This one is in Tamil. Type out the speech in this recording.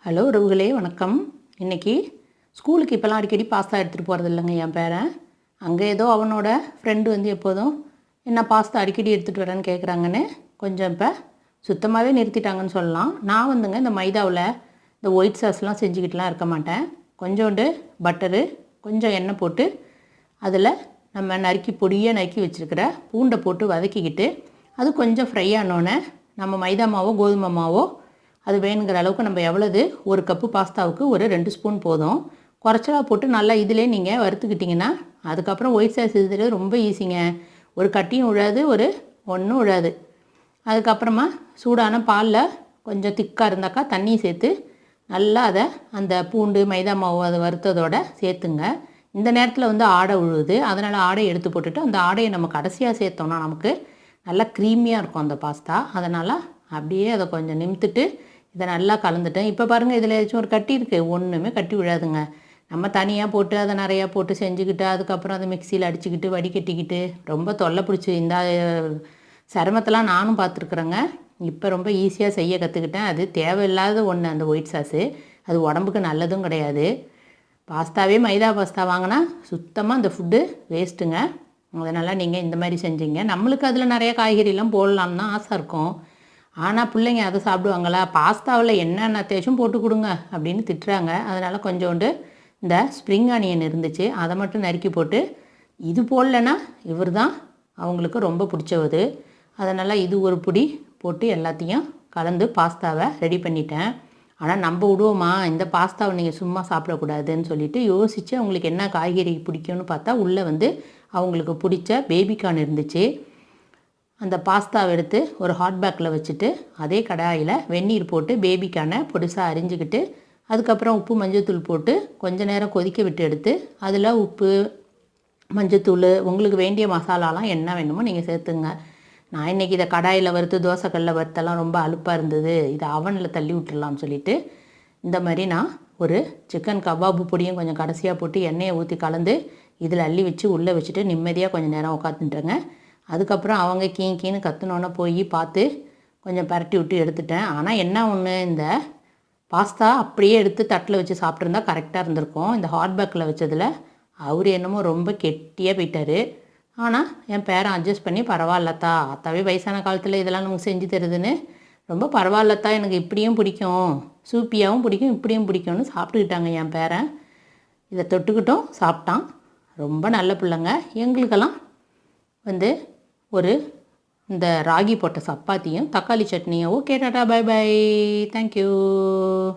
ஹலோ உறவுகளே, வணக்கம். இன்றைக்கி ஸ்கூலுக்கு இப்போலாம் அடிக்கடி பாஸ்தா எடுத்துகிட்டு போகிறது இல்லைங்க என் பேரன். அங்கே ஏதோ அவனோட ஃப்ரெண்டு எப்போதும் என்ன பாஸ்தா அடிக்கடி எடுத்துகிட்டு வரேன்னு கேட்குறாங்கன்னு கொஞ்சம் இப்போ சுத்தமாகவே நிறுத்திட்டாங்கன்னு சொல்லலாம். நான் இந்த மைதாவில் இந்த ஒயிட் சாஸ்லாம் செஞ்சுக்கிட்டுலாம் இருக்க மாட்டேன். கொஞ்சோண்டு பட்டரு, கொஞ்சம் எண்ணெய் போட்டு அதில் நம்ம பொடியாக நறுக்கி வச்சுருக்கிற பூண்டை போட்டு வதக்கிக்கிட்டு அது கொஞ்சம் ஃப்ரை ஆனோடனே நம்ம மைதா மாவோ கோதுமை மாவோ அது வேணுங்கிற அளவுக்கு நம்ம எவ்வளவு ஒரு கப்பு பாஸ்தாவுக்கு ஒரு 2 ஸ்பூன் போதும் குறைச்சலாக போட்டு நல்லா இதிலே நீங்கள் வறுத்துக்கிட்டிங்கன்னா அதுக்கப்புறம் ஒயிட் சாஸ் இது ரொம்ப ஈஸிங்க. ஒரு கட்டியும் விழாது, ஒன்றும் விழாது. அதுக்கப்புறமா சூடான பாலில் கொஞ்சம் திக்காக இருந்தாக்கா தண்ணியை சேர்த்து நல்லா அதை அந்த பூண்டு மைதா மாவு அதை வறுத்ததோடு சேர்த்துங்க. இந்த நேரத்தில் ஆடை உழுவுது, அதனால் ஆடையை எடுத்து போட்டுட்டு அந்த ஆடையை நம்ம கடைசியாக சேர்த்தோம்னா நமக்கு நல்லா க்ரீமியாக இருக்கும் அந்த பாஸ்தா. அதனால் அப்படியே அதை கொஞ்சம் நிமித்துட்டு இதை நல்லா கலந்துட்டேன். இப்போ பாருங்கள், இதில் ஏதாச்சும் ஒரு கட்டி இருக்குது, ஒன்றுமே கட்டி விழாதுங்க. நம்ம தனியாக போட்டு அதை நிறையா போட்டு செஞ்சுக்கிட்டு அதுக்கப்புறம் அதை மிக்சியில் அடிச்சுக்கிட்டு வடிகட்டிக்கிட்டு ரொம்ப தொல்லை பிடிச்சி இந்த சிரமத்தெல்லாம் நானும் பார்த்துருக்குறேங்க. இப்போ ரொம்ப ஈஸியாக செய்ய கற்றுக்கிட்டேன். அது தேவையில்லாத ஒன்று அந்த ஒயிட் சாஸு, அது உடம்புக்கு நல்லதும் கிடையாது. பாஸ்தாவே மைதா பாஸ்தா வாங்கினா சுத்தமாக அந்த ஃபுட்டு வேஸ்ட்டுங்க. அதனால் நீங்கள் இந்த மாதிரி செஞ்சீங்க. நம்மளுக்கு அதில் நிறைய காய்கறிலாம் போடலான்னு தான் ஆசை இருக்கும். ஆனால் பிள்ளைங்க அதை சாப்பிடுவாங்களா? பாஸ்தாவில் என்னென்ன தேய்ச்சும் போட்டு கொடுங்க அப்படின்னு திட்டுறாங்க. அதனால் கொஞ்சோண்டு இந்த ஸ்ப்ரிங் ஆனியன் இருந்துச்சு, அதை மட்டும் நறுக்கி போட்டு இது போடலைன்னா இவர் தான் அவங்களுக்கு ரொம்ப பிடிச்சது. அதனால் இது ஒரு பிடி போட்டு எல்லாத்தையும் கலந்து பாஸ்தாவை ரெடி பண்ணிட்டேன். ஆனால் நம்ம விடுவோமா, இந்த பாஸ்தாவை நீங்கள் சும்மா சாப்பிடக்கூடாதுன்னு சொல்லிவிட்டு யோசித்து அவங்களுக்கு என்ன காய்கறி பிடிக்கும்னு பார்த்தா உள்ளே அவங்களுக்கு பிடிச்ச பேபிகார்ன் இருந்துச்சு. அந்த பாஸ்தாவை எடுத்து ஒரு ஹாட் பேக்கில் வச்சுட்டு அதே கடாயில் வெந்நீர் போட்டு பேபிக்கான பொடிசாக அரிஞ்சிக்கிட்டு அதுக்கப்புறம் உப்பு மஞ்சள்தூள் போட்டு கொஞ்சம் நேரம் கொதிக்க விட்டு எடுத்து அதில் உப்பு மஞ்சள்தூள் உங்களுக்கு வேண்டிய மசாலாலாம் என்ன வேணுமோ நீங்கள் சேர்த்துங்க. நான் இன்றைக்கி இதை கடாயில் வறுத்து தோசைக்கல்லில் வறுத்தெல்லாம் ரொம்ப அலுப்பாக இருந்தது, இதை அவனில் தள்ளி விட்டுடலாம்னு சொல்லிவிட்டு இந்த மாதிரி நான் ஒரு சிக்கன் கபாபு பொடியும் கொஞ்சம் கடைசியாக போட்டு எண்ணெயை ஊற்றி கலந்து இதில் அள்ளி வச்சு உள்ளே வச்சுட்டு நிம்மதியாக கொஞ்சம் நேரம் உட்காந்துட்டுங்க. அதுக்கப்புறம் அவங்க கீன்னு கற்றுனோன்னே போய் பார்த்து கொஞ்சம் பரட்டி விட்டு எடுத்துட்டேன். ஆனால் என்ன ஒன்று, இந்த பாஸ்தா அப்படியே எடுத்து தட்டில் வச்சு சாப்பிட்ருந்தா கரெக்டாக இருந்திருக்கும். இந்த ஹாட் பேக்கில் வச்சதில் அவர் என்னமோ ரொம்ப கெட்டியாக போயிட்டார். ஆனால் என் பேரன் அட்ஜஸ்ட் பண்ணி பரவாயில்லத்தா, அத்தாவே வயசான காலத்தில் இதெல்லாம் நமக்கு செஞ்சு தருதுன்னு ரொம்ப பரவாயில்லத்தா, எனக்கு இப்படியும் பிடிக்கும், சூப்பியாகவும் பிடிக்கும், இப்படியும் பிடிக்கும்னு சாப்பிட்டுக்கிட்டாங்க என் பேரன். இதை தொட்டுக்கிட்டும் சாப்பிட்டான். ரொம்ப நல்ல பிள்ளைங்க. எங்களுக்கெல்லாம் ஒரு இந்த ராகி போட்ட சப்பாத்தியும் தக்காளி சட்னியும். Okay, tata, bye bye, thank you.